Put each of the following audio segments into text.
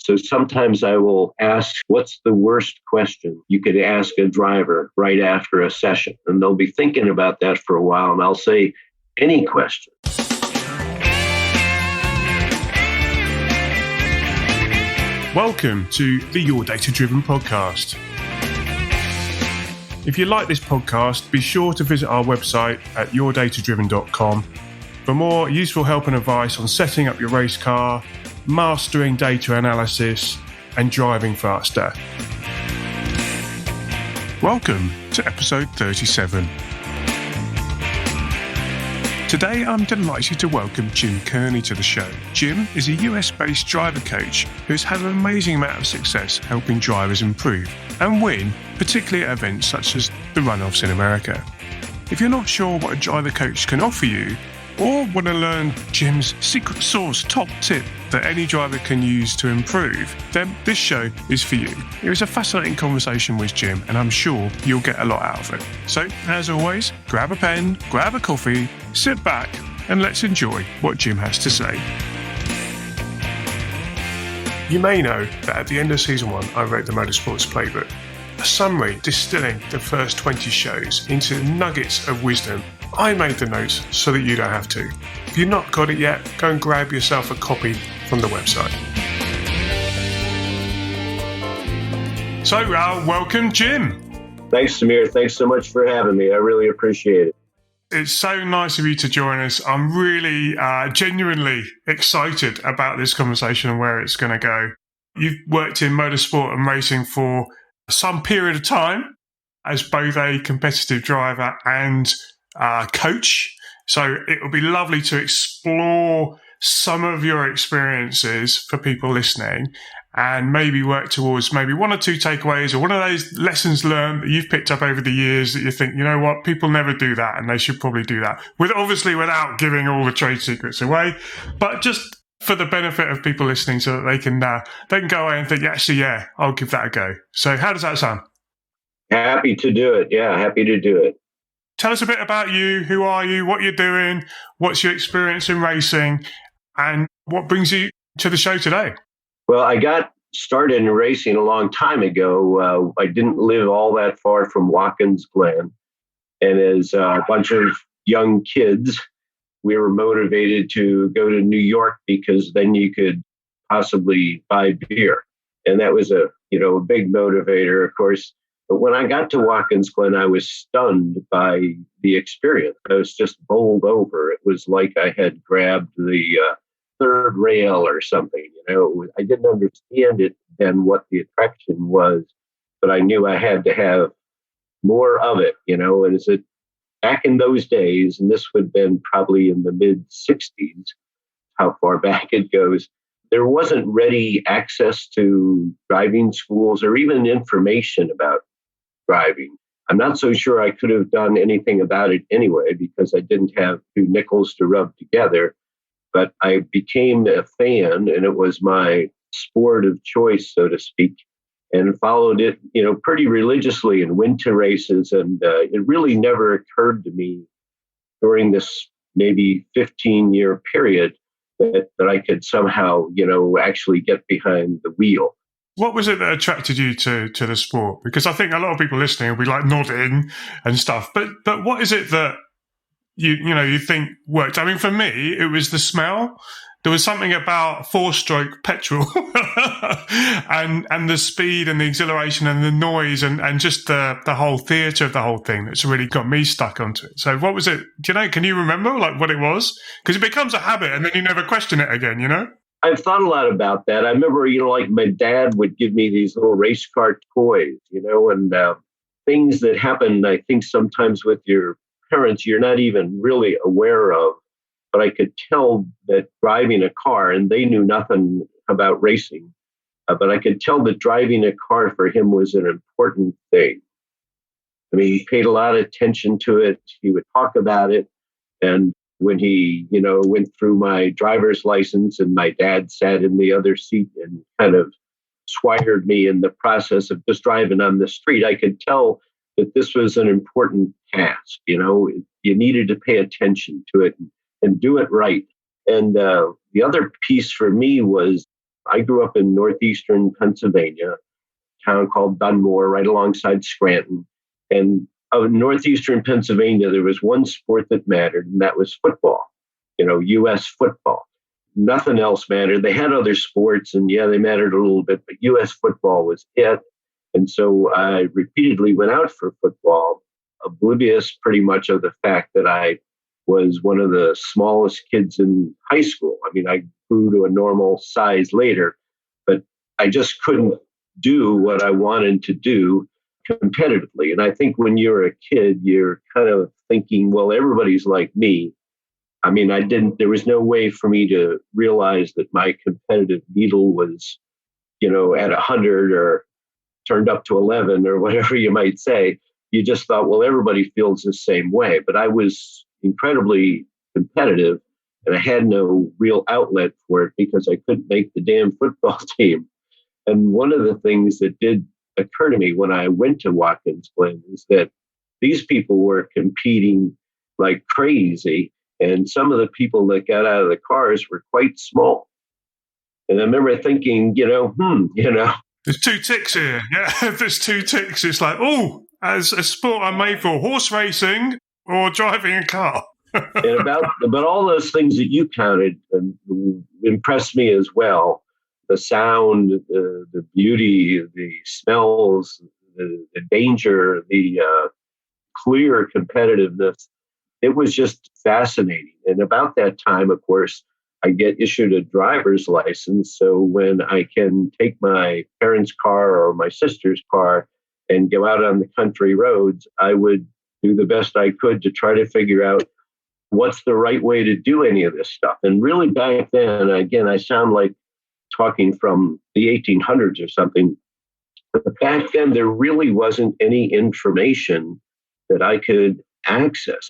So sometimes I will ask, what's the worst question you could ask a driver right after a session? And they'll be thinking about that for a while. And I'll say, any question. Welcome to the Your Data Driven podcast. If you like this podcast, be sure to visit our website at yourdatadriven.com for more useful help and advice on setting up your race car, mastering data analysis, and driving faster. Welcome to episode 37. Today, I'm delighted to welcome Jim Kearney to the show. Jim is a US-based driver coach who's had an amazing amount of success helping drivers improve and win, particularly at events such as the runoffs in America. If you're not sure what a driver coach can offer you, or want to learn Jim's secret sauce top tip that any driver can use to improve, then this show is for you. It was a fascinating conversation with Jim, and I'm sure you'll get a lot out of it. So, as always, grab a pen, grab a coffee, sit back, and let's enjoy what Jim has to say. You may know that at the end of season 1, I wrote the Motorsports Playbook, a summary distilling the first 20 shows into nuggets of wisdom. I made the notes so that you don't have to. If you've not got it yet, go and grab yourself a copy from the website. So, welcome, Jim. Thanks, Samir. Thanks so much for having me. I really appreciate it. It's so nice of you to join us. I'm really genuinely excited about this conversation and where it's going to go. You've worked in motorsport and racing for some period of time as both a competitive driver and coach. So it would be lovely to explore some of your experiences for people listening and maybe work towards maybe one or two takeaways or one of those lessons learned that you've picked up over the years that you think, you know what, people never do that and they should probably do that, without giving all the trade secrets away, but just for the benefit of people listening so that they can go away and think, yeah, I'll give that a go. So how does that sound? Happy to do it. Yeah, happy to do it. Tell us a bit about you. Who are you? What you're doing? What's your experience in racing? And what brings you to the show today? Well, I got started in racing a long time ago. I didn't live all that far from Watkins Glen. And as a bunch of young kids, we were motivated to go to New York because then you could possibly buy beer. And that was a big motivator, of course. But when I got to Watkins Glen, I was stunned by the experience. I was just bowled over. It was like I had grabbed the third rail or something. I didn't understand it then what the attraction was, but I knew I had to have more of it. And is it back in those days, and this would have been probably in the mid 60s, how far back it goes. There wasn't ready access to driving schools or even information about driving. I'm not so sure I could have done anything about it anyway because I didn't have two nickels to rub together. But I became a fan, and it was my sport of choice, so to speak, and followed it, pretty religiously and went to races. And it really never occurred to me during this maybe 15-year period that I could somehow, actually get behind the wheel. What was it that attracted you to the sport? Because I think a lot of people listening will be like nodding and stuff. But what is it that you think worked? I mean, for me, it was the smell. There was something about 4-stroke petrol and the speed and the exhilaration and the noise and just the whole theatre of the whole thing that's really got me stuck onto it. So what was it? Can you remember what it was? Because it becomes a habit and then you never question it again, I've thought a lot about that. I remember, like my dad would give me these little race car toys, and things that happen, I think sometimes with your parents, you're not even really aware of. But I could tell that driving a car, and they knew nothing about racing, but I could tell that driving a car for him was an important thing. I mean, he paid a lot of attention to it. He would talk about it. And when he, went through my driver's license and my dad sat in the other seat and kind of swired me in the process of just driving on the street, I could tell that this was an important task. You needed to pay attention to it and do it right. And the other piece for me was I grew up in northeastern Pennsylvania, a town called Dunmore, right alongside Scranton. And in northeastern Pennsylvania, there was one sport that mattered, and that was football, U.S. football. Nothing else mattered. They had other sports, and yeah, they mattered a little bit, but U.S. football was it. And so I repeatedly went out for football, oblivious pretty much of the fact that I was one of the smallest kids in high school. I mean, I grew to a normal size later, but I just couldn't do what I wanted to do competitively. And I think when you're a kid, you're kind of thinking, well, everybody's like me. I mean, there was no way for me to realize that my competitive needle was, at 100 or turned up to 11 or whatever you might say. You just thought, well, everybody feels the same way. But I was incredibly competitive, and I had no real outlet for it because I couldn't make the damn football team. And one of the things that did occur to me when I went to Watkins Glen is that these people were competing like crazy. And some of the people that got out of the cars were quite small. And I remember thinking, There's two ticks here. Yeah, if there's two ticks, it's like, oh, as a sport I'm made for, horse racing or driving a car. And about all those things that you counted impressed me as well. The sound, the beauty, the smells, the danger, the clear competitiveness. It was just fascinating. And about that time, of course, I get issued a driver's license. So when I can take my parents' car or my sister's car and go out on the country roads, I would do the best I could to try to figure out what's the right way to do any of this stuff. And really back then, again, I sound like talking from the 1800s or something, but back then there really wasn't any information that I could access.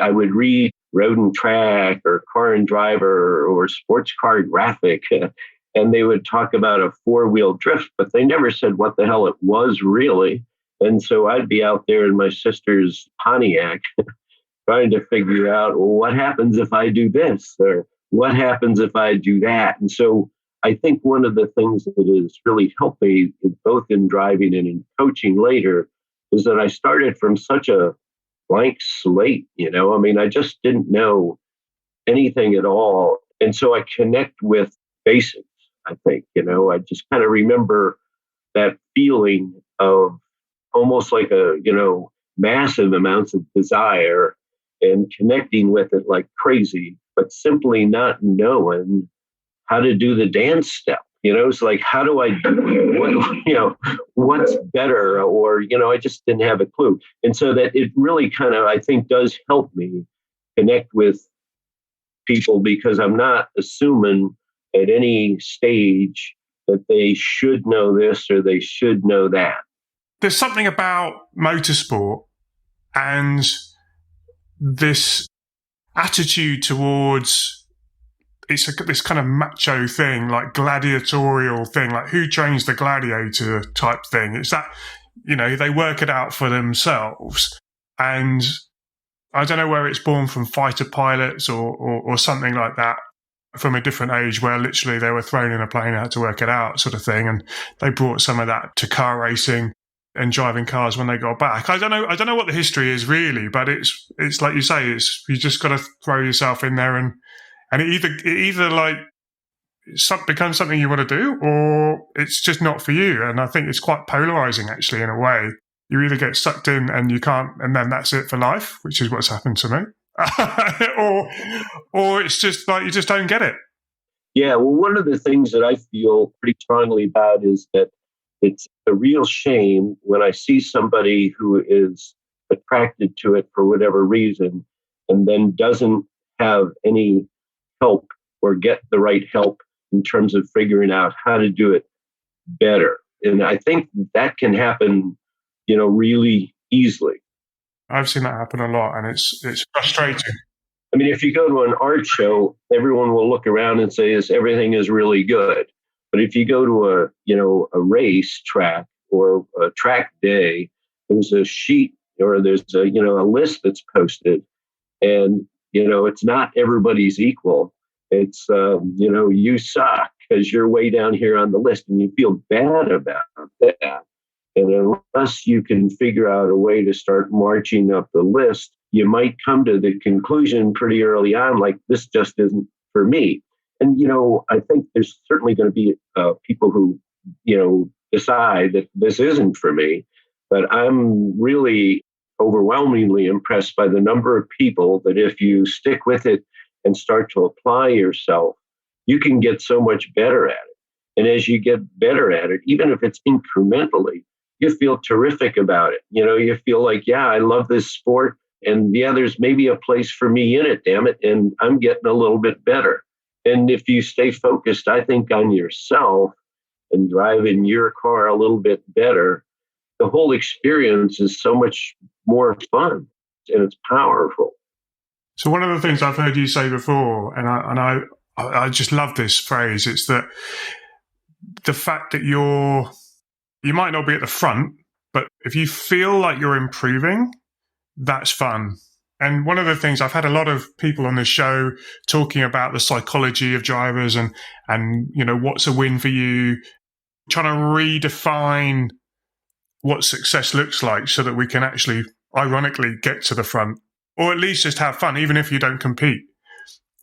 I would read Road and Track or Car and Driver or Sports Car Graphic, and they would talk about a four-wheel drift, but they never said what the hell it was really. And so I'd be out there in my sister's Pontiac trying to figure out, well, what happens if I do this? Or what happens if I do that? And so I think one of the things that has really helped me, both in driving and in coaching later, is that I started from such a blank slate. I mean, I just didn't know anything at all. And so I connect with basics, I think. I just kind of remember that feeling of almost like massive amounts of desire and connecting with it like crazy, but simply not knowing how to do the dance step. It's like, how do I do what's better? Or, I just didn't have a clue. And so that it really kind of, I think, does help me connect with people, because I'm not assuming at any stage that they should know this or they should know that. There's something about motorsport and this attitude towards it's this kind of macho thing, like gladiatorial thing, like who trains the gladiator type thing. It's that, they work it out for themselves. And I don't know where it's born from, fighter pilots or something like that from a different age, where literally they were thrown in a plane out to work it out sort of thing. And they brought some of that to car racing and driving cars when they got back. I don't know what the history is really, but it's like you say, you just got to throw yourself in there and it either like becomes something you want to do, or it's just not for you. And I think it's quite polarizing, actually, in a way. You either get sucked in and you can't, and then that's it for life, which is what's happened to me, or it's just like you just don't get it. Yeah, well, one of the things that I feel pretty strongly about is that it's a real shame when I see somebody who is attracted to it for whatever reason and then doesn't have any help or get the right help in terms of figuring out how to do it better. And I think that can happen, really easily. I've seen that happen a lot, and it's frustrating. I mean, if you go to an art show, everyone will look around and say, everything is really good. But if you go to a race track or a track day, there's a sheet or there's a list that's posted, and it's not everybody's equal. It's you suck, because you're way down here on the list and you feel bad about that. And unless you can figure out a way to start marching up the list, you might come to the conclusion pretty early on, like, this just isn't for me. And, I think there's certainly going to be people who, decide that this isn't for me. But I'm really overwhelmingly impressed by the number of people that if you stick with it and start to apply yourself, you can get so much better at it. And as you get better at it, even if it's incrementally, you feel terrific about it. You feel like, yeah, I love this sport. And yeah, there's maybe a place for me in it, damn it. And I'm getting a little bit better. And if you stay focused, I think, on yourself and driving your car a little bit better, the whole experience is so much more fun and it's powerful. So one of the things I've heard you say before, and I just love this phrase, it's that the fact that you might not be at the front, but if you feel like you're improving, that's fun. And one of the things, I've had a lot of people on the show talking about the psychology of drivers and what's a win for you, trying to redefine what success looks like so that we can actually, ironically, get to the front, or at least just have fun, even if you don't compete.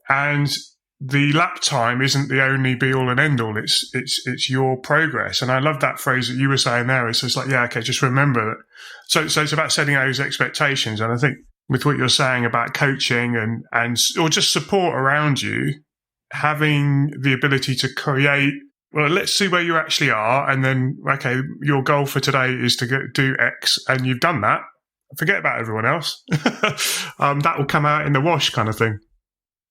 And the lap time isn't the only be all and end all. It's your progress. And I love that phrase that you were saying there. It's just like, yeah, okay, just remember that. So it's about setting those expectations. And I think with what you're saying about coaching and or just support around you, having the ability to create, well, let's see where you actually are. And then, okay, your goal for today is to do X, and you've done that. Forget about everyone else. That will come out in the wash kind of thing.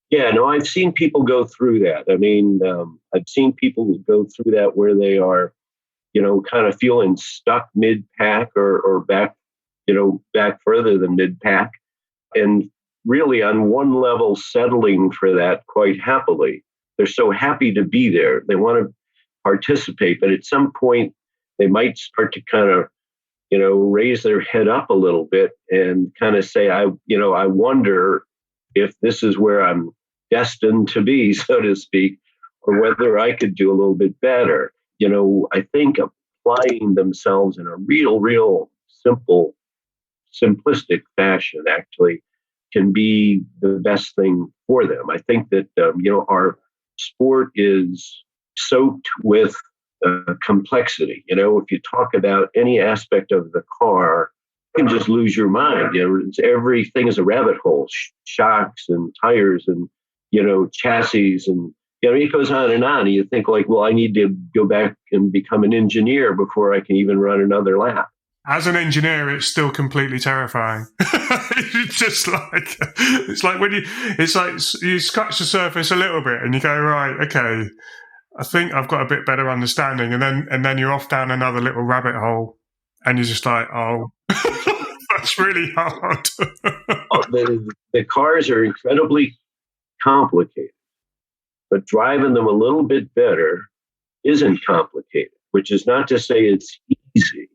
Yeah, no, I've seen people go through that. I mean, I've seen people go through that where they are, kind of feeling stuck mid-pack or back, back further than mid-pack. And really on one level settling for that quite happily. They're so happy to be there. They want to participate, but at some point they might start to kind of, raise their head up a little bit and kind of say, I wonder if this is where I'm destined to be, so to speak, or whether I could do a little bit better. I think applying themselves in a real simple, simplistic fashion actually can be the best thing for them. I think that, our sport is soaked with complexity. If you talk about any aspect of the car, you can just lose your mind. Everything is a rabbit hole, shocks and tires and, chassis and, it goes on. And you think like, well, I need to go back and become an engineer before I can even run another lap. As an engineer, it's still completely terrifying. It's like when you scratch the surface a little bit and you go, right, okay, I think I've got a bit better understanding. And then you're off down another little rabbit hole and you're just like, oh, that's really hard. The cars are incredibly complicated, but driving them a little bit better isn't complicated, which is not to say it's easy.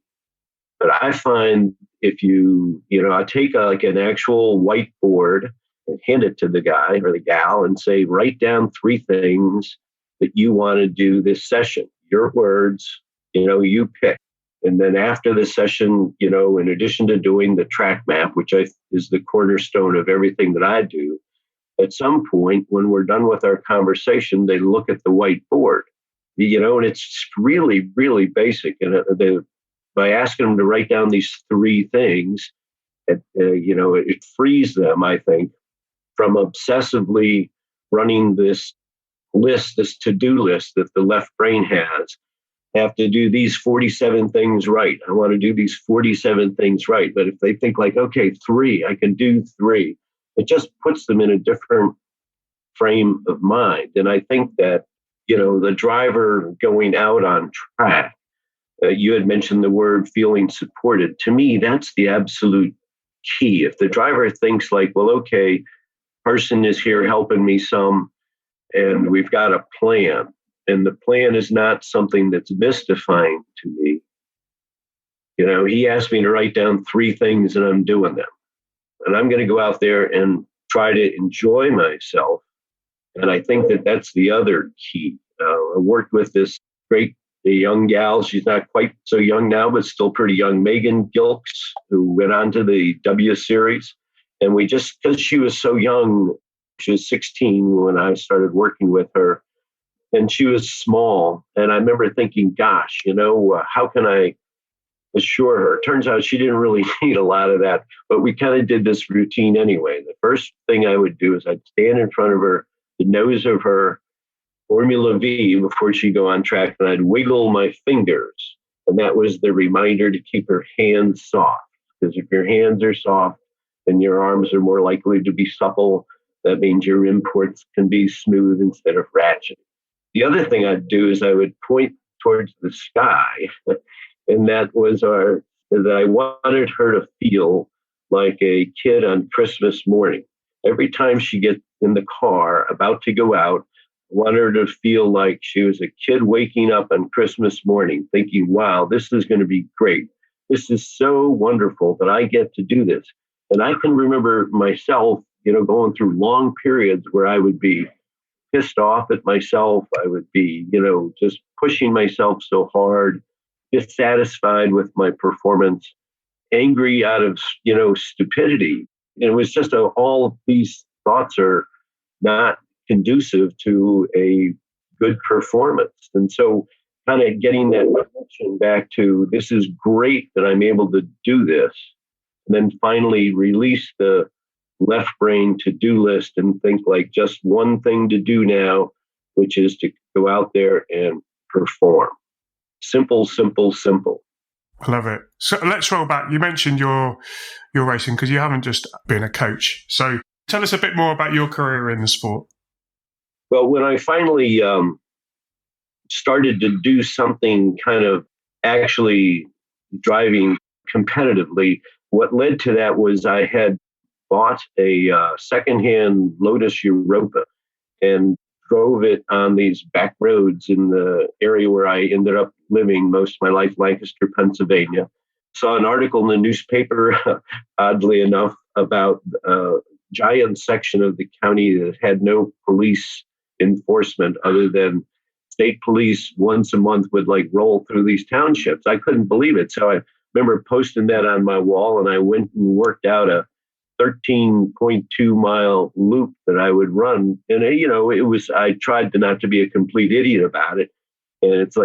But I find if I take an actual whiteboard and hand it to the guy or the gal and say, write down 3 things that you want to do this session. Your words, you pick. And then after the session, in addition to doing the track map, which is the cornerstone of everything that I do, at some point when we're done with our conversation, they look at the whiteboard, and it's really, really basic. And by asking them to write down these 3 things, it frees them, I think, from obsessively running this list, this to-do list that the left brain has. I have to do these 47 things right. I want to do these 47 things right. But if they think like, okay, 3, I can do 3, it just puts them in a different frame of mind. And I think that, the driver going out on track, you had mentioned the word feeling supported. To me, that's the absolute key. If the driver thinks like, well, okay, person is here helping me some, and we've got a plan, and the plan is not something that's mystifying to me. He asked me to write down 3 things and I'm doing them. And I'm going to go out there and try to enjoy myself. And I think that that's the other key. I worked with this great young gal. She's not quite so young now, but still pretty young, Megan Gilks, who went on to the W Series. And we just, because she was so young, she was 16 when I started working with her, and she was small. And I remember thinking, gosh, how can I assure her? Turns out she didn't really need a lot of that, but we kind of did this routine anyway. The first thing I would do is I'd stand in front of her, the nose of her Formula V before she'd go on track, and I'd wiggle my fingers. And that was the reminder to keep her hands soft. Because if your hands are soft, then your arms are more likely to be supple. That means your imports can be smooth instead of ratchet. The other thing I'd do is I would point towards the sky. And that was that I wanted her to feel like a kid on Christmas morning. Every time she gets in the car about to go out, I wanted her to feel like she was a kid waking up on Christmas morning thinking, wow, this is going to be great. This is so wonderful that I get to do this. And I can remember myself, going through long periods where I would be pissed off at myself. I would be, just pushing myself so hard, dissatisfied with my performance, angry out of, stupidity. And it was just all of these thoughts are not conducive to a good performance. And so kind of getting that connection back to, this is great that I'm able to do this. And then finally release the left brain to-do list and think like just one thing to do now, which is to go out there and perform. Simple, simple, simple. I love it. So let's roll back. You mentioned your racing because you haven't just been a coach. So tell us a bit more about your career in the sport. Well, when I finally started to do something kind of actually driving competitively, what led to that was I had bought a secondhand Lotus Europa and drove it on these back roads in the area where I ended up living most of my life, Lancaster, Pennsylvania. Saw an article in the newspaper, oddly enough, about a giant section of the county that had no police enforcement other than state police once a month would roll through these townships. I couldn't believe it. So I remember posting that on my wall, and I went and worked out a 13.2 mile loop that I would run. And, I tried to not to be a complete idiot about it. And it's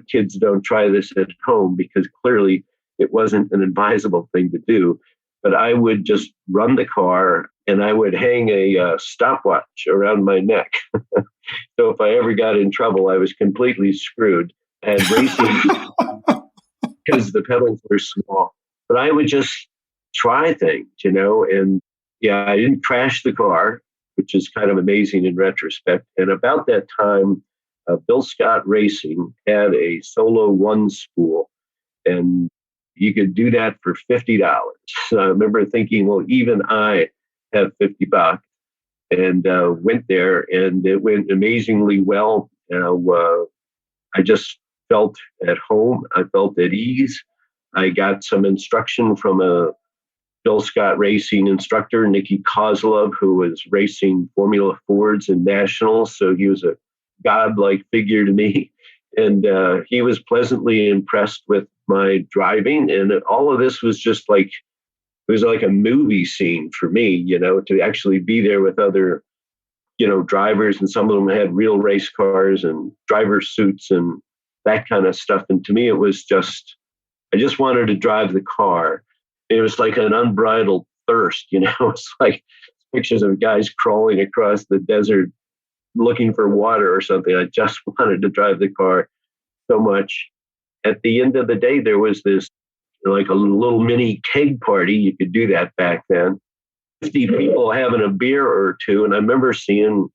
kids don't try this at home because clearly it wasn't an advisable thing to do. But I would just run the car and I would hang a stopwatch around my neck. So if I ever got in trouble, I was completely screwed. And racing, because the pedals were small, but I would just try things, and I didn't crash the car, which is kind of amazing in retrospect. And about that time, Bill Scott Racing had a solo one spool, and you could do that for $50. So I remember thinking, well, even I have $50, and went there, and it went amazingly well. I just felt at home. I felt at ease. I got some instruction from a Bill Scott Racing instructor, Nicky Kozlov, who was racing Formula Fords and Nationals. So he was a godlike figure to me. And he was pleasantly impressed with my driving. And all of this was just it was like a movie scene for me, to actually be there with other, drivers. And some of them had real race cars and driver suits and that kind of stuff. And to me, it was I just wanted to drive the car. It was like an unbridled thirst, It's like pictures of guys crawling across the desert looking for water or something. I just wanted to drive the car so much. At the end of the day, there was this a little mini keg party. You could do that back then. 50 people having a beer or two. And I remember seeing,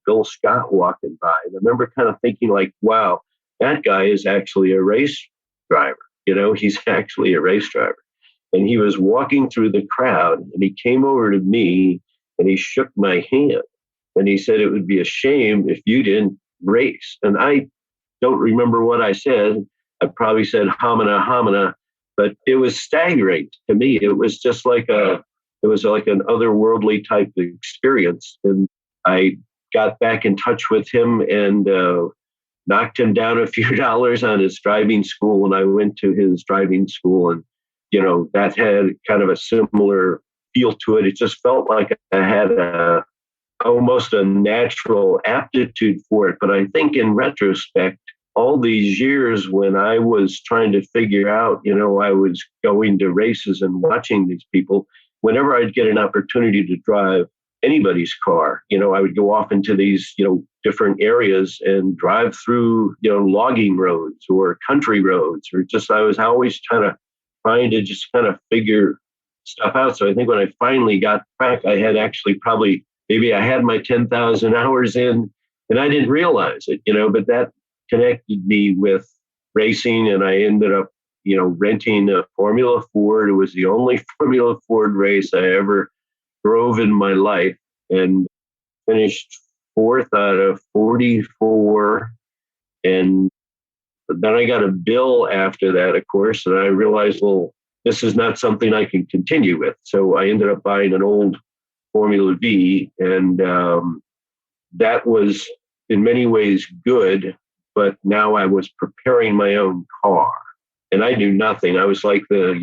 Bill Scott walking by. And I remember kind of thinking wow, that guy is actually a race driver. He's actually a race driver. And he was walking through the crowd, and he came over to me and he shook my hand. And he said, it would be a shame if you didn't race. And I don't remember what I said. I probably said homina, homina, but it was staggering to me. It was just like an otherworldly type of experience. And I got back in touch with him, and knocked him down a few dollars on his driving school, and I went to his driving school, and that had kind of a similar feel to it. It just felt like I had almost a natural aptitude for it. But I think in retrospect, all these years when I was trying to figure out, I was going to races and watching these people, whenever I'd get an opportunity to drive anybody's car, I would go off into these, different areas and drive through, logging roads or country roads, or I was always trying to just kind of figure stuff out. So I think when I finally got back, I had actually maybe I had my 10,000 hours in and I didn't realize it, but that connected me with racing, and I ended up, renting a Formula Ford. It was the only Formula Ford race I ever drove in my life, and finished 4th out of 44. And then I got a bill after that, of course, and I realized, well, this is not something I can continue with. So I ended up buying an old Formula V, and that was in many ways good, but now I was preparing my own car. And I knew nothing. I was like the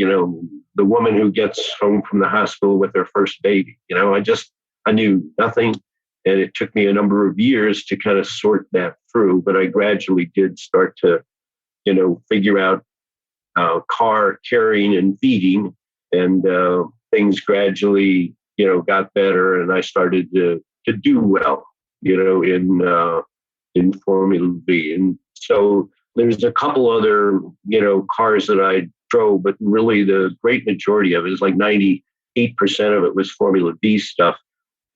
woman who gets home from the hospital with her first baby. I knew nothing. And it took me a number of years to kind of sort that through. But I gradually did start to, figure out car carrying and feeding. And things gradually, got better. And I started to do well, in Formula V. And so there's a couple other, cars that I drove, but really the great majority of it is like 98% of it was Formula V stuff.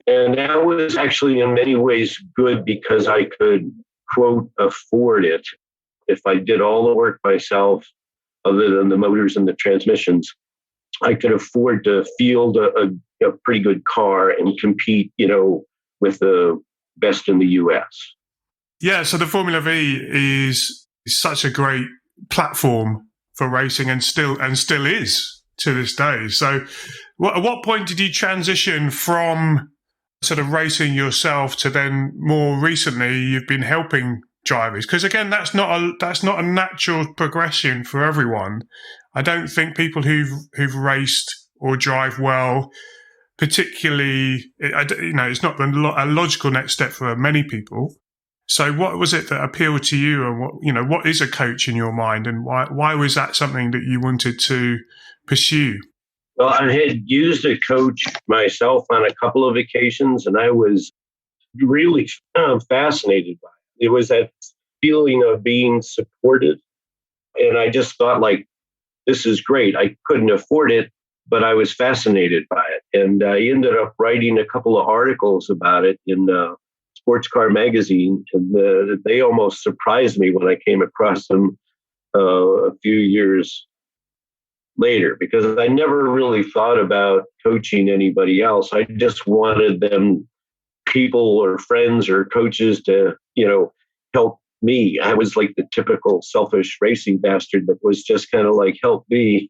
And that was actually in many ways good because I could, quote, afford it. If I did all the work myself, other than the motors and the transmissions, I could afford to field a pretty good car and compete, with the best in the US. Yeah, so the Formula V is such a great platform for racing, and still is to this day. So at what point did you transition from sort of racing yourself to then more recently you've been helping drivers? Because again, that's not a natural progression for everyone. I don't think people who've raced or drive well, particularly, it's not a logical next step for many people. So what was it that appealed to you, and what is a coach in your mind, and why was that something that you wanted to pursue? Well, I had used a coach myself on a couple of occasions, and I was really fascinated by it. It was that feeling of being supported. And I just thought, like, this is great. I couldn't afford it, but I was fascinated by it. And I ended up writing a couple of articles about it in Sports Car Magazine. And they almost surprised me when I came across them a few years later, because I never really thought about coaching anybody else. I just wanted them, people or friends or coaches, to, help me. I was like the typical selfish racing bastard that was just kind of like, help me,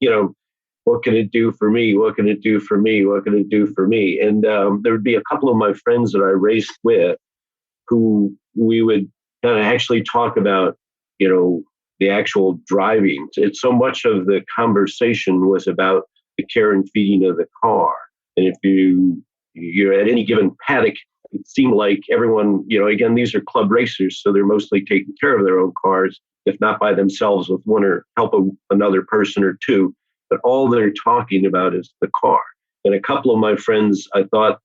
what can it do for me? What can it do for me? What can it do for me? And there would be a couple of my friends that I raced with who we would kind of actually talk about, the actual driving. It's so much of the conversation was about the care and feeding of the car. And if you're at any given paddock, it seemed like everyone, again, these are club racers, so they're mostly taking care of their own cars, if not by themselves, with one or help another person or two. But all they're talking about is the car. And a couple of my friends, I thought,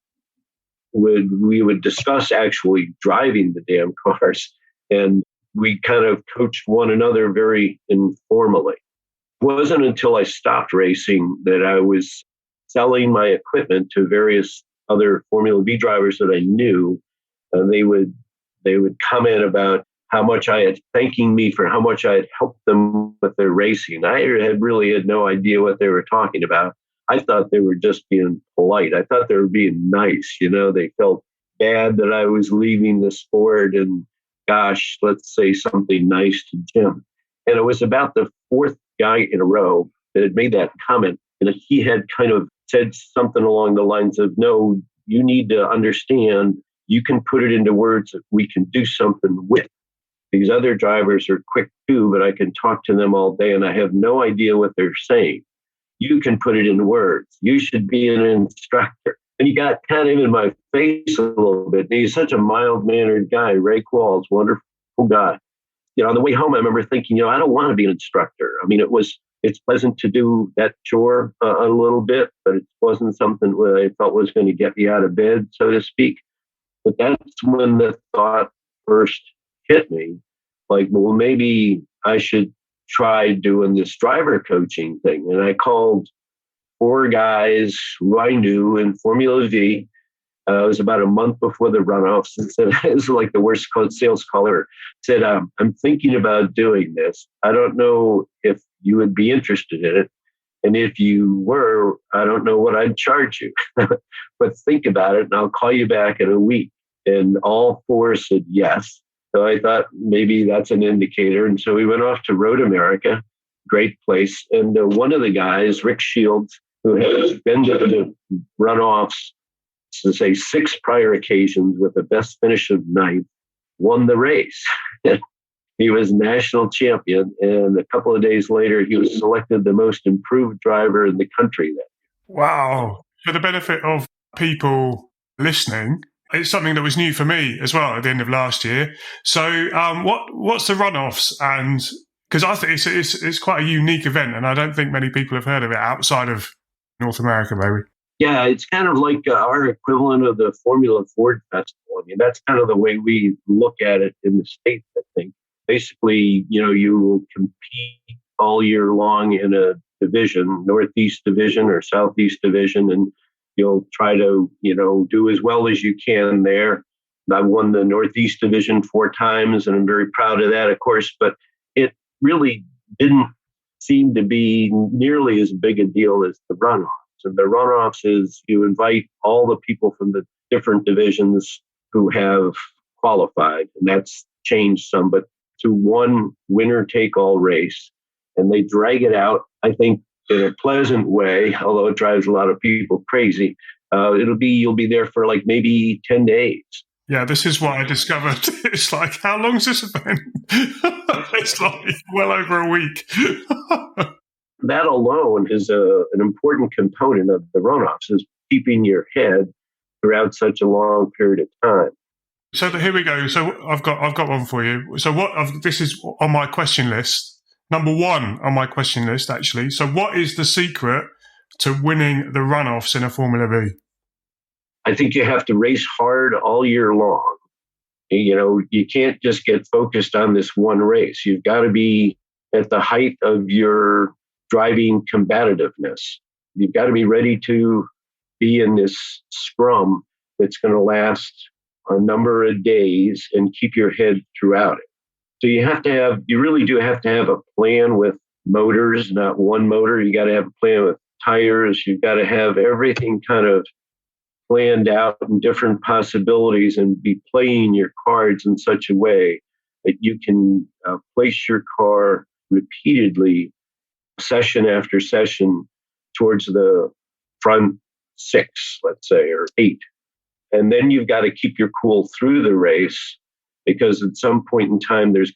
we would discuss actually driving the damn cars. And we kind of coached one another very informally. It wasn't until I stopped racing that I was selling my equipment to various other Formula V drivers that I knew, and they would comment about how much thanking me for how much I had helped them with their racing. I really had no idea what they were talking about. I thought they were just being polite. I thought they were being nice. They felt bad that I was leaving the sport, and gosh, let's say something nice to Jim. And it was about the fourth guy in a row that had made that comment. And he had kind of said something along the lines of, no, you need to understand, you can put it into words that we can do something with. These other drivers are quick too, but I can talk to them all day and I have no idea what they're saying. You can put it in words. You should be an instructor. And he got kind of in my face a little bit. And he's such a mild-mannered guy. Ray Qualls, wonderful guy. On the way home, I remember thinking, I don't want to be an instructor. I mean, it's pleasant to do that chore a little bit, but it wasn't something that I felt was going to get me out of bed, so to speak. But that's when the thought first hit me, like, well, maybe I should try doing this driver coaching thing. And I called 4 guys who I knew in Formula V. It was about a month before the runoffs, and said, it was like the worst sales call ever. Said, I'm thinking about doing this. I don't know if you would be interested in it. And if you were, I don't know what I'd charge you. But think about it, and I'll call you back in a week. And all 4 said yes. So I thought maybe that's an indicator. And so we went off to Road America, great place. And one of the guys, Rick Shields, who has been to the runoffs, to say 6 prior occasions with the best finish of 9th, won the race. He was national champion. And a couple of days later, he was selected the most improved driver in the country then. Wow. For the benefit of people listening, it's something that was new for me as well at the end of last year. So what's the runoffs? And because I think it's quite a unique event, and I don't think many people have heard of it outside of North America, maybe. Yeah, it's kind of like our equivalent of the Formula Ford Festival. I mean, that's kind of the way we look at it in the States, I think. Basically, you will compete all year long in a division, Northeast Division or Southeast Division, and you'll try to, do as well as you can there. I won the Northeast Division 4 times, and I'm very proud of that, of course, but it really didn't seem to be nearly as big a deal as the runoffs. And the runoffs is you invite all the people from the different divisions who have qualified, and that's changed some, but to one winner-take-all race, and they drag it out, I think, in a pleasant way, although it drives a lot of people crazy. You'll be there for like maybe 10 days. Yeah, this is what I discovered. It's like, how long is this event? It's like well over a week. That alone is an important component of the runoffs, is keeping your head throughout such a long period of time. So here we go. So I've got one for you. So this is on my question list. Number 1 on my question list, actually. So what is the secret to winning the runoffs in a Formula V? I think you have to race hard all year long. You can't just get focused on this one race. You've got to be at the height of your driving combativeness. You've got to be ready to be in this scrum that's going to last a number of days and keep your head throughout it. So you really do have to have a plan with motors, not one motor. You got to have a plan with tires. You've got to have everything kind of planned out and different possibilities, and be playing your cards in such a way that you can place your car repeatedly, session after session, towards the front 6, let's say, or 8. And then you've got to keep your cool through the race, because at some point in time, there's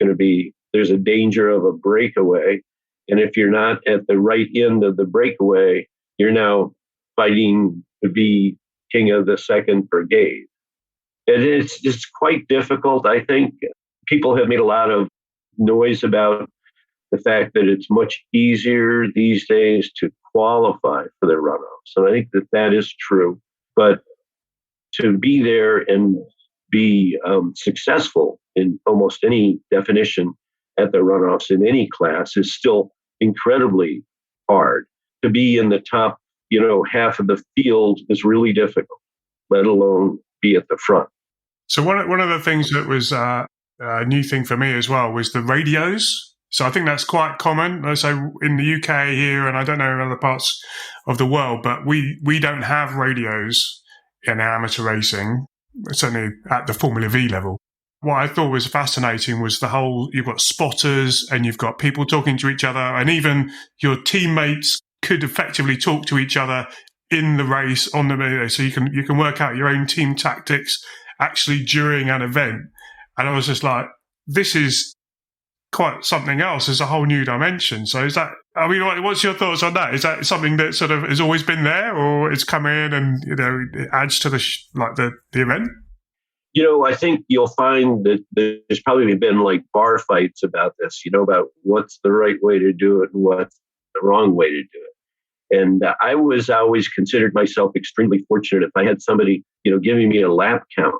a danger of a breakaway. And if you're not at the right end of the breakaway, you're now fighting to be king of the 2nd Brigade. And it's quite difficult, I think. People have made a lot of noise about the fact that it's much easier these days to qualify for the runoffs. And I think that is true. But to be there and be successful in almost any definition at the runoffs in any class is still incredibly hard. To be in the top, half of the field is really difficult, let alone be at the front. So one of the things that was a new thing for me as well was the radios. So I think that's quite common. So in the UK here, and I don't know in other parts of the world, but we don't have radios in amateur racing, certainly at the Formula V level. What I thought was fascinating was you've got spotters and you've got people talking to each other, and even your teammates could effectively talk to each other in the race on the video. So you can work out your own team tactics actually during an event. And I was just like, this is quite something else. There's a whole new dimension. So is that, I mean, what's your thoughts on that? Is that something that sort of has always been there, or it's come in and, it adds to the event? I think you'll find that there's probably been like bar fights about this, about what's the right way to do it and what's the wrong way to do it. And I was always considered myself extremely fortunate if I had somebody, giving me a lap count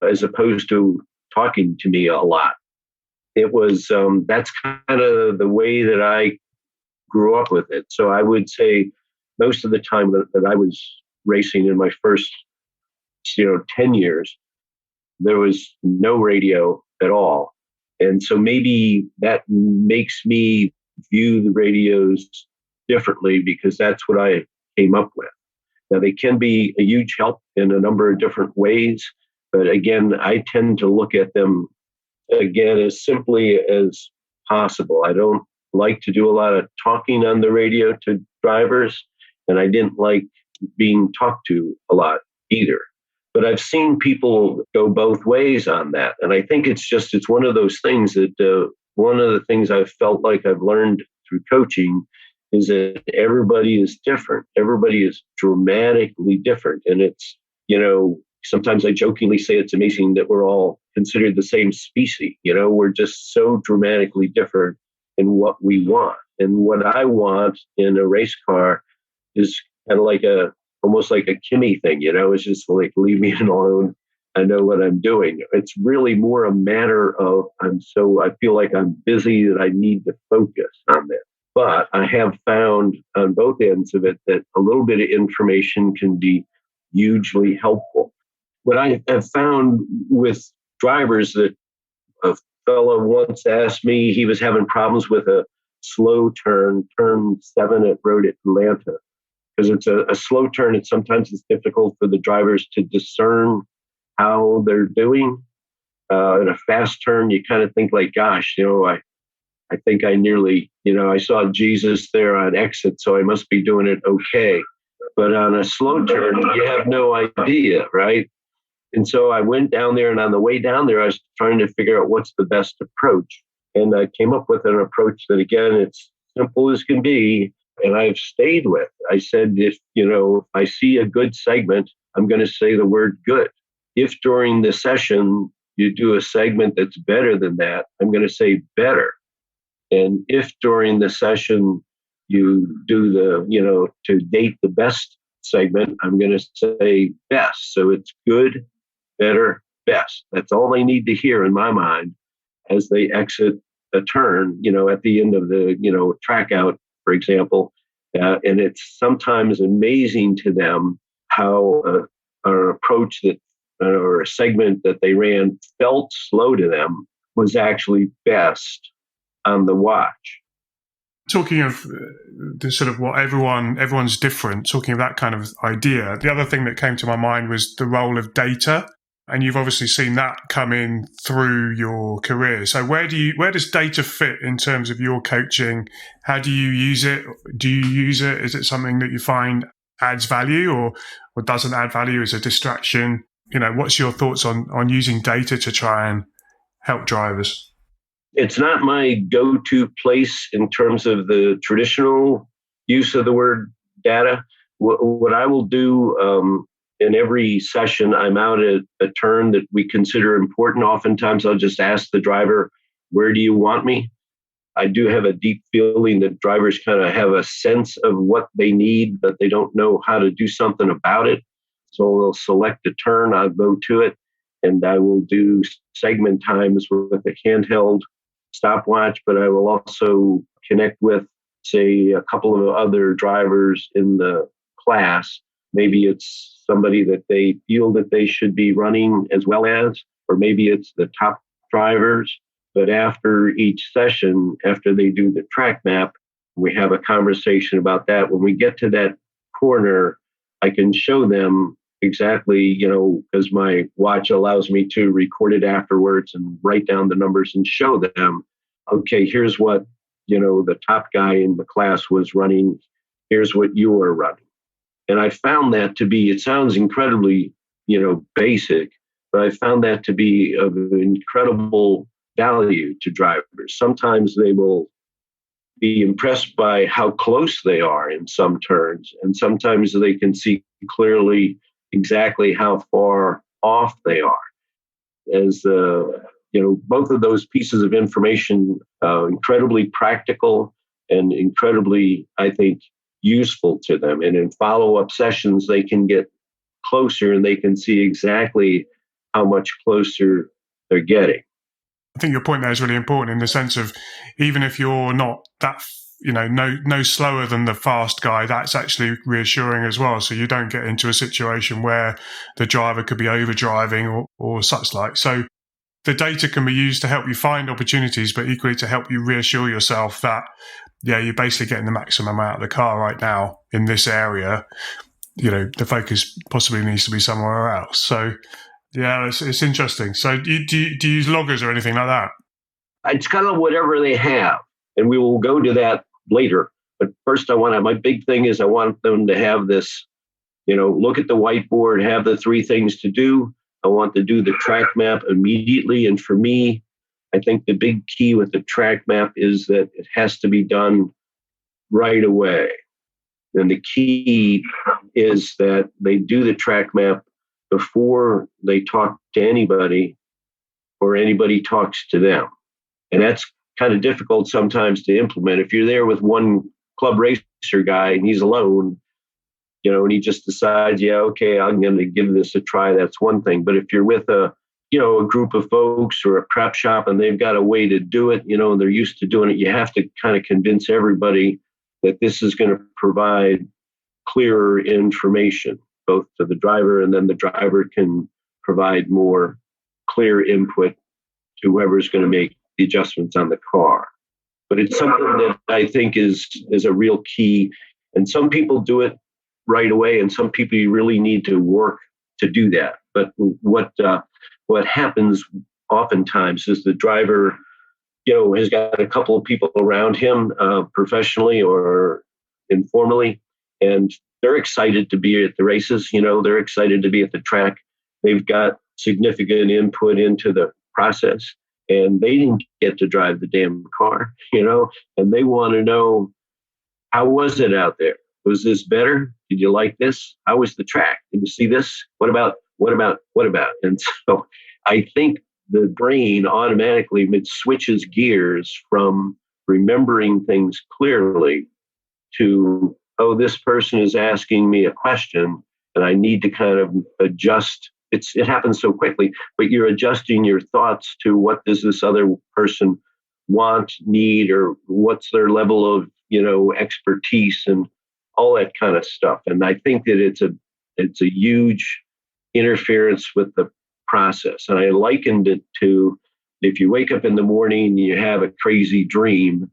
as opposed to talking to me a lot. It was, that's kind of the way that I grew up with it. So I would say most of the time that I was racing in my first, 10 years, there was no radio at all. And so maybe that makes me view the radios differently because that's what I came up with. Now, they can be a huge help in a number of different ways. But again, I tend to look at them again as simply as possible. I don't like to do a lot of talking on the radio to drivers, and I didn't like being talked to a lot either. But I've seen people go both ways on that. And I think it's one of those things that one of the things I've felt like I've learned through coaching is that everybody is different. Everybody is dramatically different. And it's, sometimes I jokingly say it's amazing that we're all considered the same species. We're just so dramatically different in what we want. And what I want in a race car is kind of like almost like a Kimmy thing, it's just like, leave me alone. I know what I'm doing. It's really more a matter of I feel like I'm busy that I need to focus on that. But I have found on both ends of it that a little bit of information can be hugely helpful. What I have found with drivers that a fellow once asked me, he was having problems with a slow turn 7 at Road Atlanta. Because it's a slow turn, and sometimes it's difficult for the drivers to discern how they're doing. In a fast turn, you kind of think like, gosh, I think I nearly, I saw Jesus there on exit, so I must be doing it okay. But on a slow turn, you have no idea, right? And so I went down there, and on the way down there, I was trying to figure out what's the best approach. And I came up with an approach that, again, it's simple as can be, and I've stayed with. I said, if I see a good segment, I'm going to say the word good. If during the session you do a segment that's better than that, I'm going to say better. And if during the session you do to date the best segment, I'm going to say best. So it's good, better, best. That's all they need to hear in my mind as they exit a turn, at the end of the, track out, for example. And it's sometimes amazing to them how an approach that or a segment that they ran felt slow to them was actually best on the watch. Talking of the sort of what everyone's different, talking of that kind of idea, the other thing that came to my mind was the role of data. And you've obviously seen that come in through your career. So where does data fit in terms of your coaching? How do you use it? Do you use it? Is it something that you find adds value or doesn't add value as a distraction? What's your thoughts on using data to try and help drivers? It's not my go-to place in terms of the traditional use of the word data. What I will do in every session, I'm out at a turn that we consider important. Oftentimes, I'll just ask the driver, where do you want me? I do have a deep feeling that drivers kind of have a sense of what they need, but they don't know how to do something about it. So they'll select a turn, I'll go to it, and I will do segment times with a handheld stopwatch, but I will also connect with, say, a couple of other drivers in the class. Maybe it's somebody that they feel that they should be running as well as, or maybe it's the top drivers. But after each session, after they do the track map, we have a conversation about that. When we get to that corner, I can show them exactly, because my watch allows me to record it afterwards and write down the numbers and show them, okay, here's what, the top guy in the class was running. Here's what you are running. And I found that to be, it sounds incredibly, basic, but I found that to be of incredible value to drivers. Sometimes they will be impressed by how close they are in some turns, and sometimes they can see clearly exactly how far off they are. As both of those pieces of information, incredibly practical and incredibly, I think, useful to them. And in follow-up sessions, they can get closer and they can see exactly how much closer they're getting. I think your point there is really important in the sense of, even if you're not that, no slower than the fast guy, that's actually reassuring as well. So you don't get into a situation where the driver could be overdriving or such like. So the data can be used to help you find opportunities, but equally to help you reassure yourself that, you're basically getting the maximum out of the car right now in this area. The focus possibly needs to be somewhere else. So, yeah, it's interesting. So do you use loggers or anything like that? It's kind of whatever they have, and we will go to that later. But first, my big thing is I want them to have this, look at the whiteboard, have the 3 things to do. I want to do the track map immediately. And for me, I think the big key with the track map is that it has to be done right away. And the key is that they do the track map before they talk to anybody or anybody talks to them. And that's kind of difficult sometimes to implement. If you're there with one club racer guy and he's alone, and he just decides, okay, I'm going to give this a try, that's one thing. But if you're with a group of folks or a prep shop and they've got a way to do it, and they're used to doing it, you have to kind of convince everybody that this is going to provide clearer information, both to the driver, and then the driver can provide more clear input to whoever's going to make the adjustments on the car. But it's something that I think is a real key. And some people do it right away, and some people you really need to work to do that. But what happens oftentimes is the driver, has got a couple of people around him, professionally or informally, and they're excited to be at the races. They're excited to be at the track. They've got significant input into the process, and they didn't get to drive the damn car, and they want to know, how was it out there? Was this better? Did you like this? How was the track? Did you see this? What about? And so I think the brain automatically switches gears from remembering things clearly to, this person is asking me a question and I need to kind of adjust. It happens so quickly, but you're adjusting your thoughts to what does this other person want, need, or what's their level of, expertise and all that kind of stuff. And I think that it's a huge interference with the process. And I likened it to, if you wake up in the morning and you have a crazy dream,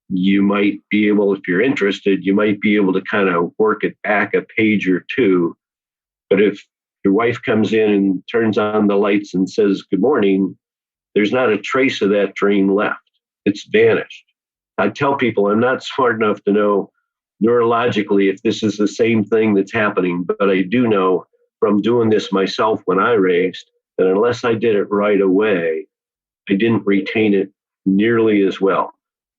you might be able, if you're interested, you might be able to kind of work it back a page or two. But if your wife comes in and turns on the lights and says, good morning, there's not a trace of that dream left. It's vanished. I tell people I'm not smart enough to know neurologically if this is the same thing that's happening, but I do know from doing this myself when I raced that unless I did it right away, I didn't retain it nearly as well.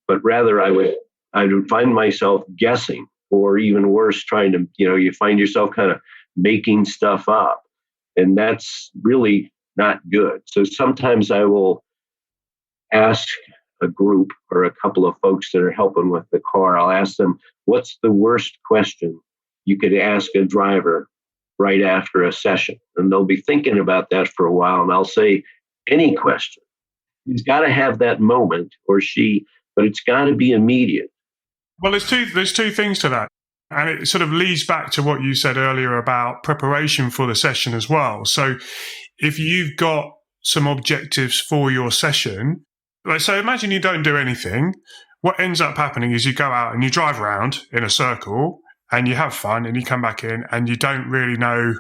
But rather I would find myself guessing, or even worse, trying to, you find yourself kind of making stuff up. And that's really not good. So sometimes I will ask a group or a couple of folks that are helping with the car, I'll ask them, what's the worst question you could ask a driver right after a session? And they'll be thinking about that for a while. And I'll say, any question. He's got to have that moment, or she, but it's got to be immediate. Well, there's two things to that. And it sort of leads back to what you said earlier about preparation for the session as well. So if you've got some objectives for your session, so imagine you don't do anything. What ends up happening is you go out and you drive around in a circle and you have fun and you come back in and you don't really know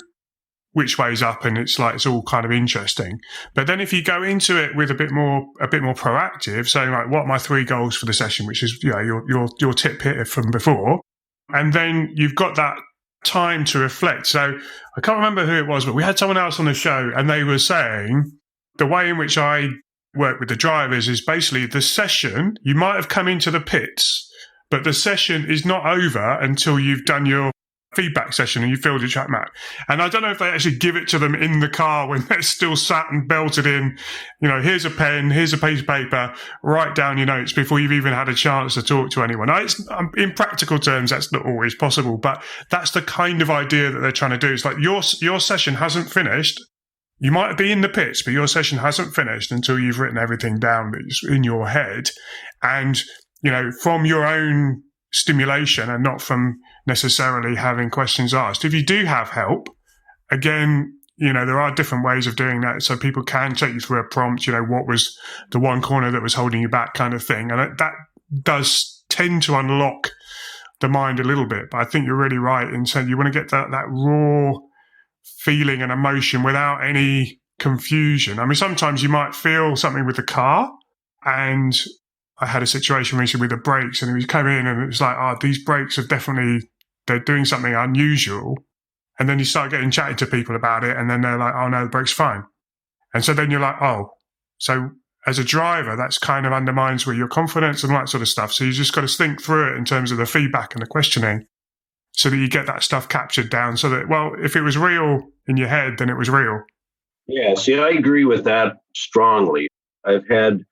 which way's up, and it's all kind of interesting. But then if you go into it with a bit more proactive, saying like, what are my 3 goals for the session, which is your tip here from before, and then you've got that time to reflect. So I can't remember who it was, but we had someone else on the show and they were saying the way in which I work with the drivers is basically the session. You might have come into the pits, but the session is not over until you've done your feedback session and you filled your track map. And I don't know if they actually give it to them in the car when they're still sat and belted in, here's a pen, here's a piece of paper, write down your notes before you've even had a chance to talk to anyone. Now, in practical terms, that's not always possible, but that's the kind of idea that they're trying to do. It's like your session hasn't finished. You might be in the pits, but your session hasn't finished until you've written everything down that's in your head. And, from your own stimulation and not from necessarily having questions asked. If you do have help, again, there are different ways of doing that. So people can take you through a prompt, what was the one corner that was holding you back kind of thing. And that does tend to unlock the mind a little bit. But I think you're really right in saying you want to get that raw feeling and emotion without any confusion. I mean, sometimes you might feel something with the car, and I had a situation recently with the brakes, and he came in and it was like, these brakes are they're doing something unusual. And then you start getting chatting to people about it, and then they're like, oh no, the brake's fine. And so then you're like, so as a driver, that's kind of undermines your confidence and all that sort of stuff. So you just got to think through it in terms of the feedback and the questioning so that you get that stuff captured down so that, well, if it was real in your head, then it was real. Yeah, see, I agree with that strongly. I've had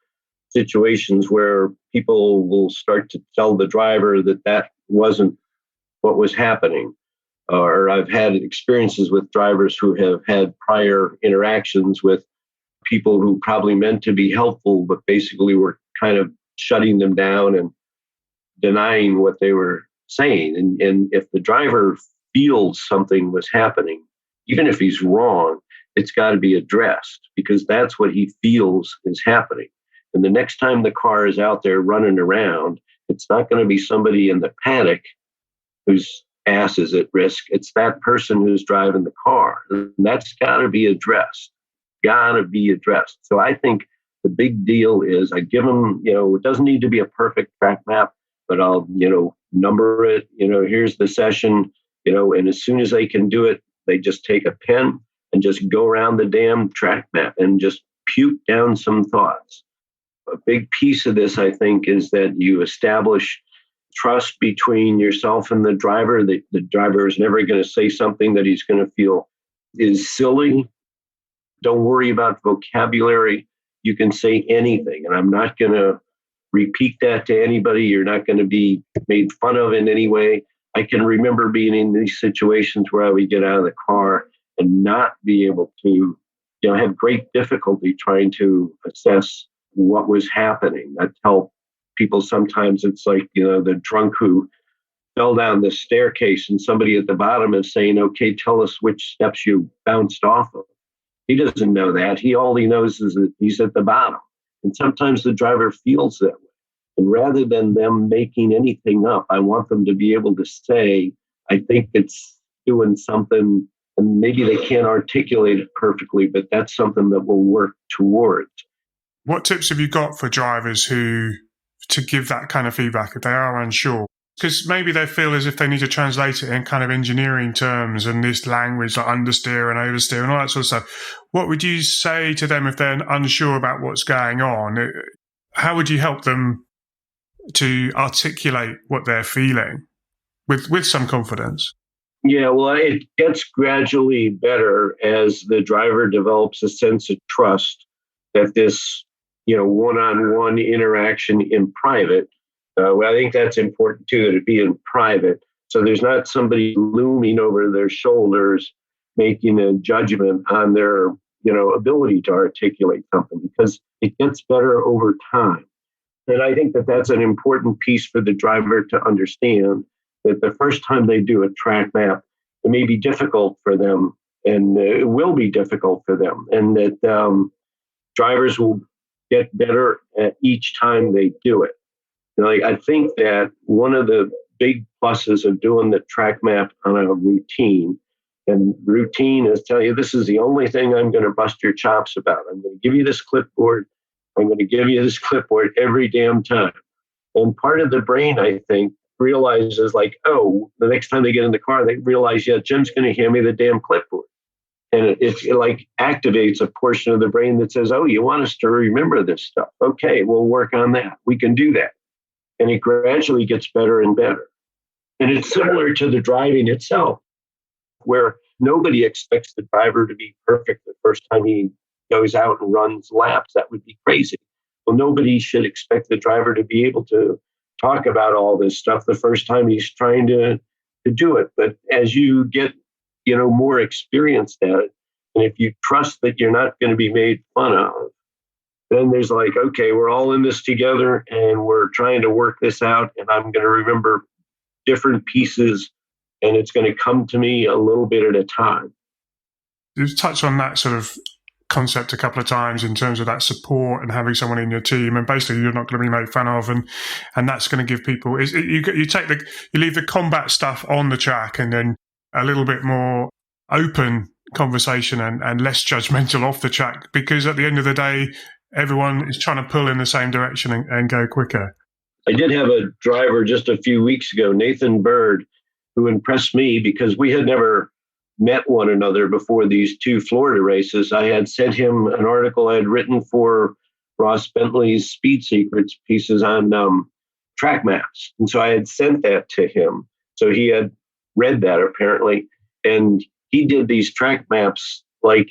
situations where people will start to tell the driver that wasn't what was happening. Or I've had experiences with drivers who have had prior interactions with people who probably meant to be helpful, but basically were kind of shutting them down and denying what they were saying. And if the driver feels something was happening, even if he's wrong, it's got to be addressed because that's what he feels is happening. And the next time the car is out there running around, it's not going to be somebody in the paddock whose ass is at risk. It's that person who's driving the car. And that's got to be addressed. So I think the big deal is I give them, it doesn't need to be a perfect track map, but I'll, number it, here's the session, and as soon as they can do it, they just take a pen and just go around the damn track map and just puke down some thoughts. A big piece of this, I think, is that you establish trust between yourself and the driver. The driver is never going to say something that he's going to feel is silly. Don't worry about vocabulary. You can say anything, and I'm not going to repeat that to anybody. You're not going to be made fun of in any way. I can remember being in these situations where I would get out of the car and not be able to, have great difficulty trying to assess what was happening. I tell people sometimes it's like, the drunk who fell down the staircase and somebody at the bottom is saying, okay, tell us which steps you bounced off of. He doesn't know that. All he knows is that he's at the bottom. And sometimes the driver feels that way. And rather than them making anything up, I want them to be able to say, I think it's doing something, and maybe they can't articulate it perfectly, but that's something that we'll work towards. What tips have you got for drivers to give that kind of feedback if they are unsure? Because maybe they feel as if they need to translate it in kind of engineering terms and this language like understeer and oversteer and all that sort of stuff. What would you say to them if they're unsure about what's going on? How would you help them to articulate what they're feeling with some confidence? Yeah, well, it gets gradually better as the driver develops a sense of trust that this, one-on-one interaction in private. I think that's important too, that it be in private. So there's not somebody looming over their shoulders, making a judgment on their, ability to articulate something, because it gets better over time. And I think that that's an important piece for the driver to understand, that the first time they do a track map, it may be difficult for them, and it will be difficult for them, and that drivers will get better at each time they do it. I think that one of the big pluses of doing the track map on a routine, and routine is telling you, this is the only thing I'm going to bust your chops about. I'm going to give you this clipboard. I'm going to give you this clipboard every damn time. And part of the brain, I think, realizes the next time they get in the car, they realize, yeah, Jim's going to hand me the damn clipboard. And it like activates a portion of the brain that says, oh, you want us to remember this stuff. Okay, we'll work on that. We can do that. And it gradually gets better and better. And it's similar to the driving itself, where nobody expects the driver to be perfect the first time he goes out and runs laps. That would be crazy. Well, nobody should expect the driver to be able to talk about all this stuff the first time he's trying to do it. But as you get, more experienced at it, and if you trust that you're not going to be made fun of, then there's like, okay, we're all in this together and we're trying to work this out, and I'm going to remember different pieces, and it's going to come to me a little bit at a time. You've touched on that sort of concept a couple of times in terms of that support and having someone in your team, and basically you're not going to be made fun of, and that's going to give people. You leave the combat stuff on the track, and then a little bit more open conversation and less judgmental off the track, because at the end of the day, everyone is trying to pull in the same direction and go quicker. I did have a driver just a few weeks ago, Nathan Bird, who impressed me because we had never met one another before these two Florida races. I had sent him an article I had written for Ross Bentley's Speed Secrets pieces on track maps. And so I had sent that to him. So he had read that apparently. And he did these track maps like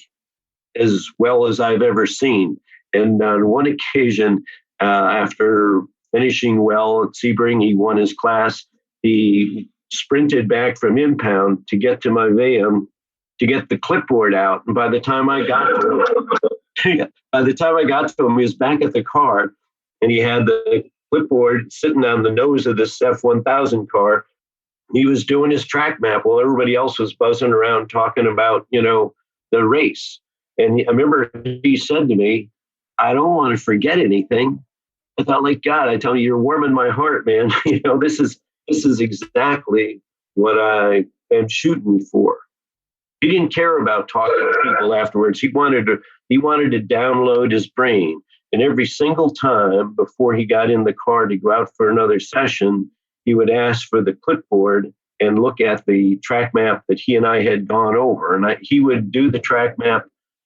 as well as I've ever seen. And on one occasion, after finishing well at Sebring, he won his class. He sprinted back from impound to get to my van to get the clipboard out. And by the time I got to him, he was back at the car, and he had the clipboard sitting on the nose of this F1000 car. He was doing his track map while everybody else was buzzing around talking about, the race. And I remember he said to me, I don't want to forget anything. I thought, like, God, I tell you, you're warming my heart, man. This is exactly what I am shooting for. He didn't care about talking to people afterwards. He wanted to download his brain. And every single time before he got in the car to go out for another session, he would ask for the clipboard and look at the track map that he and I had gone over. And he would do the track map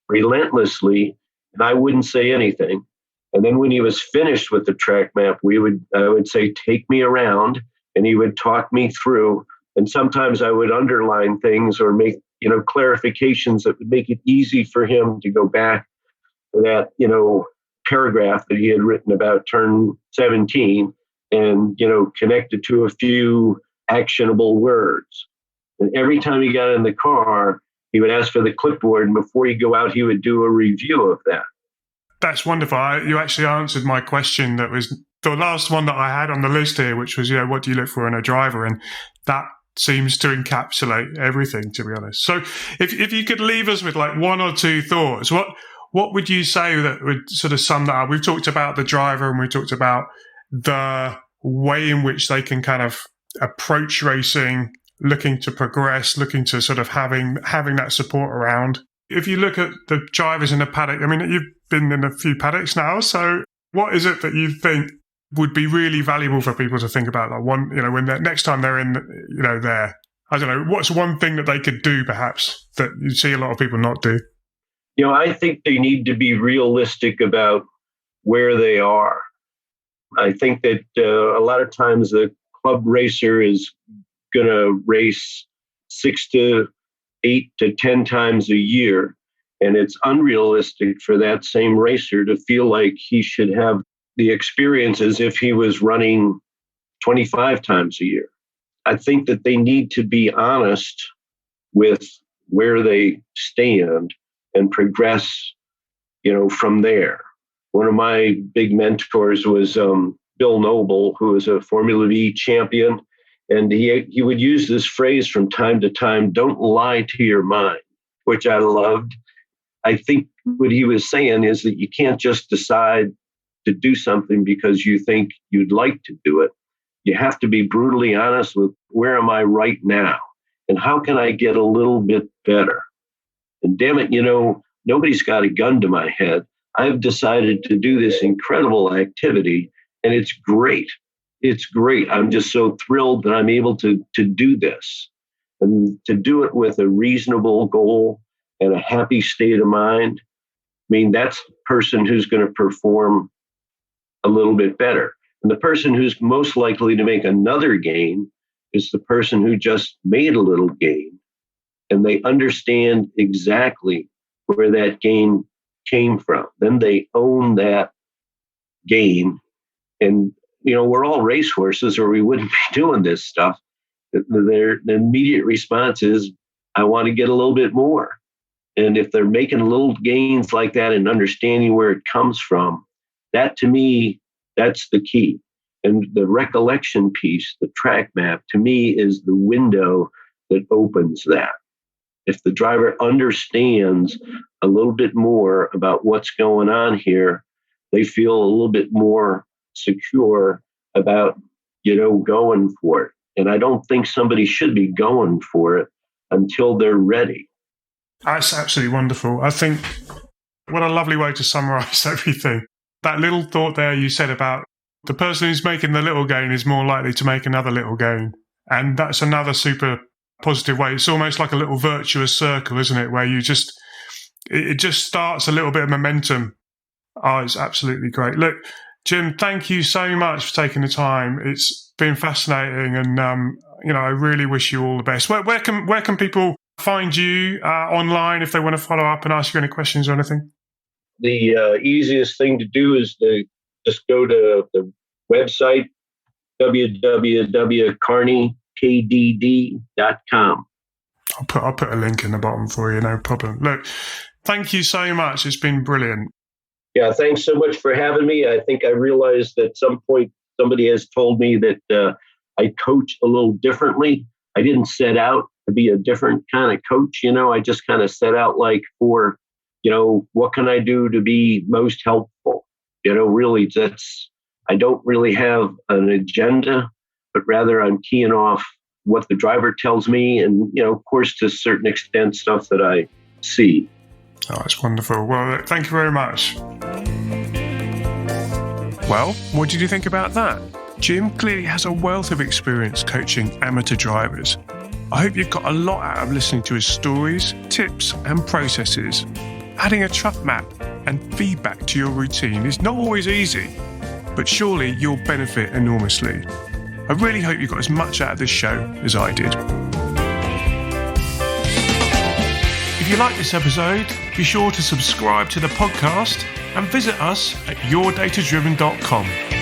relentlessly, and I wouldn't say anything. And then when he was finished with the track map, I would say, take me around, and he would talk me through. And sometimes I would underline things or make, clarifications that would make it easy for him to go back to that, paragraph that he had written about turn 17 and, connect it to a few actionable words. And every time he got in the car, he would ask for the clipboard, and before he'd go out, he would do a review of that. That's wonderful. You actually answered my question. That was the last one that I had on the list here, which was, what do you look for in a driver? And that seems to encapsulate everything, to be honest. So if you could leave us with like one or two thoughts, what would you say that would sort of sum that up? We've talked about the driver, and we talked about the way in which they can kind of approach racing, looking to progress, looking to sort of having that support around. If you look at the drivers in the paddock, I mean, you've been in a few paddocks now, so what is it that you think would be really valuable for people to think about? Like one, when next time they're in, there, I don't know, what's one thing that they could do perhaps that you see a lot of people not do? I think they need to be realistic about where they are. I think that a lot of times the club racer is going to race 6 to 8 to 10 times a year. And it's unrealistic for that same racer to feel like he should have the experience as if he was running 25 times a year. I think that they need to be honest with where they stand and progress, from there. One of my big mentors was Bill Noble, who was a Formula V champion. And he would use this phrase from time to time, don't lie to your mind, which I loved. I think what he was saying is that you can't just decide to do something because you think you'd like to do it. You have to be brutally honest with where am I right now? And how can I get a little bit better? And damn it, nobody's got a gun to my head. I've decided to do this incredible activity, and it's great. It's great. I'm just so thrilled that I'm able to do this and to do it with a reasonable goal and a happy state of mind, I mean, that's the person who's going to perform a little bit better. And the person who's most likely to make another gain is the person who just made a little gain, and they understand exactly where that gain came from. Then they own that gain. And, we're all racehorses or we wouldn't be doing this stuff. Their immediate response is, I want to get a little bit more. And if they're making little gains like that and understanding where it comes from, that to me, that's the key. And the recollection piece, the track map, to me is the window that opens that. If the driver understands a little bit more about what's going on here, they feel a little bit more secure about, going for it. And I don't think somebody should be going for it until they're ready. That's absolutely wonderful. I think what a lovely way to summarize everything. That little thought there you said about the person who's making the little gain is more likely to make another little gain. And that's another super positive way. It's almost like a little virtuous circle, isn't it? Where it just starts a little bit of momentum. Oh, it's absolutely great. Look, Jim, thank you so much for taking the time. It's been fascinating. And, I really wish you all the best. Where can people find you online if they want to follow up and ask you any questions or anything? The easiest thing to do is to just go to the website, www.kearneykdd.com. I'll put a link in the bottom for you, no problem. Look, thank you so much. It's been brilliant. Yeah, thanks so much for having me. I think I realized at some point somebody has told me that I coach a little differently. I didn't set out to be a different kind of coach. I just kind of set out for, what can I do to be most helpful? Really, I don't really have an agenda, but rather I'm keying off what the driver tells me and, of course, to a certain extent, stuff that I see. Oh, that's wonderful. Well, thank you very much. Well, what did you think about that? Jim clearly has a wealth of experience coaching amateur drivers. I hope you've got a lot out of listening to his stories, tips, and processes. Adding a truck map and feedback to your routine is not always easy, but surely you'll benefit enormously. I really hope you got as much out of this show as I did. If you like this episode, be sure to subscribe to the podcast and visit us at yourdatadriven.com.